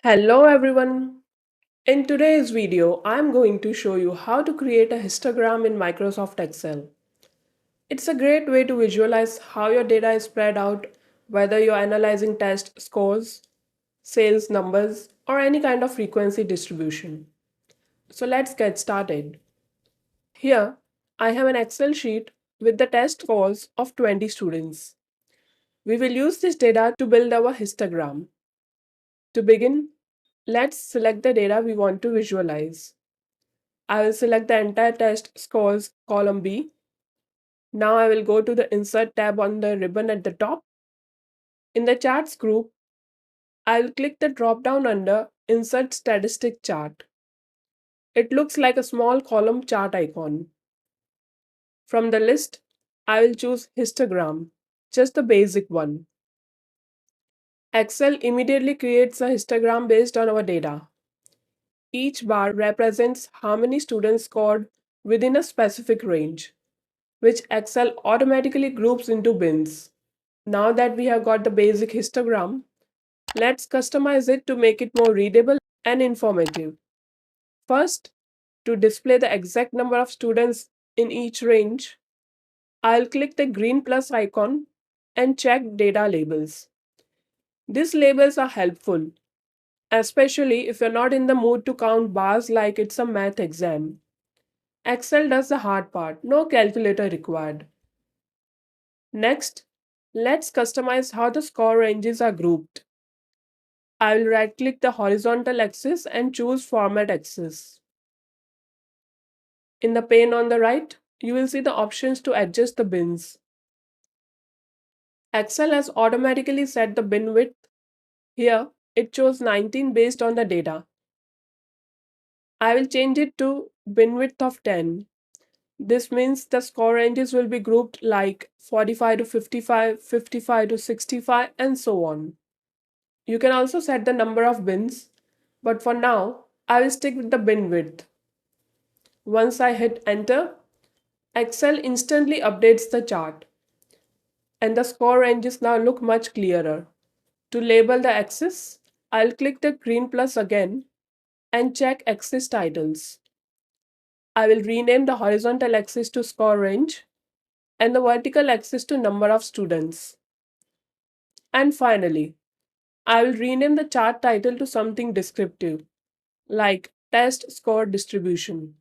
Hello everyone. In today's video, I'm going to show you how to create a histogram in Microsoft Excel. It's a great way to visualize how your data is spread out, whether you're analyzing test scores, sales numbers, or any kind of frequency distribution. So let's get started. Here, I have an Excel sheet with the test scores of 20 students. We will use this data to build our histogram. To begin, let's select the data we want to visualize. I will select the entire test scores column B. Now I will go to the Insert tab on the ribbon at the top. In the Charts group, I will click the drop down under Insert Statistic Chart. It looks like a small column chart icon. From the list, I will choose Histogram, just the basic one. Excel immediately creates a histogram based on our data. Each bar represents how many students scored within a specific range, which Excel automatically groups into bins. Now that we have got the basic histogram, let's customize it to make it more readable and informative. First, to display the exact number of students in each range, I'll click the green plus icon and check data labels. These labels are helpful, especially if you're not in the mood to count bars like it's a math exam. Excel does the hard part, no calculator required. Next, let's customize how the score ranges are grouped. I will right click the horizontal axis and choose Format Axis. In the pane on the right, you will see the options to adjust the bins. Excel has automatically set the bin width. Here, it shows 19 based on the data. I will change it to bin width of 10. This means the score ranges will be grouped like 45 to 55, 55 to 65, and so on. You can also set the number of bins, but for now, I will stick with the bin width. Once I hit enter, Excel instantly updates the chart, and the score ranges now look much clearer. To label the axis, I'll click the green plus again and check axis titles. I will rename the horizontal axis to score range and the vertical axis to number of students. And finally, I will rename the chart title to something descriptive, like test score distribution.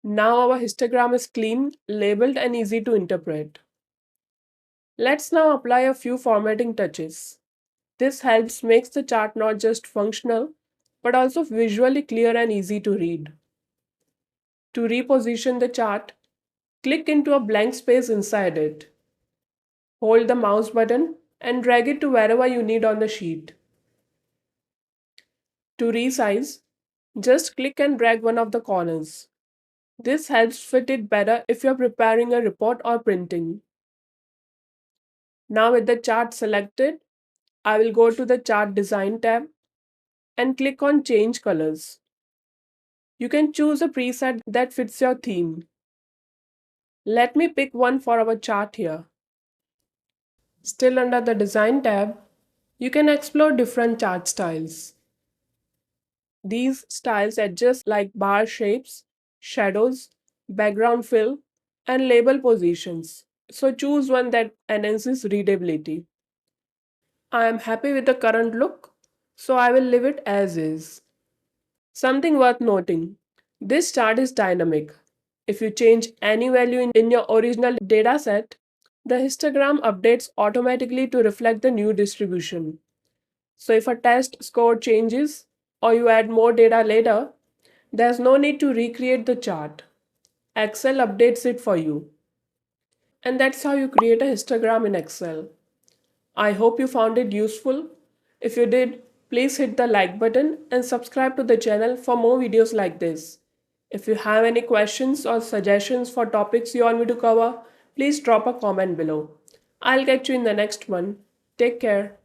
Now our histogram is clean, labeled, and easy to interpret. Let's now apply a few formatting touches. This helps makes the chart not just functional, but also visually clear and easy to read. To reposition the chart, click into a blank space inside it. Hold the mouse button and drag it to wherever you need on the sheet. To resize, just click and drag one of the corners. This helps fit it better if you're preparing a report or printing. Now with the chart selected, I will go to the Chart Design tab and click on Change Colors. You can choose a preset that fits your theme. Let me pick one for our chart here. Still under the Design tab, you can explore different chart styles. These styles adjust like bar shapes, shadows, background fill, and label positions. So choose one that enhances readability. I am happy with the current look, so I will leave it as is. Something worth noting, this chart is dynamic. If you change any value in your original dataset, the histogram updates automatically to reflect the new distribution. So if a test score changes or you add more data later, there's no need to recreate the chart. Excel updates it for you. And that's how you create a histogram in Excel. I hope you found it useful. If you did, please hit the like button and subscribe to the channel for more videos like this. If you have any questions or suggestions for topics you want me to cover, please drop a comment below. I'll catch you in the next one. Take care.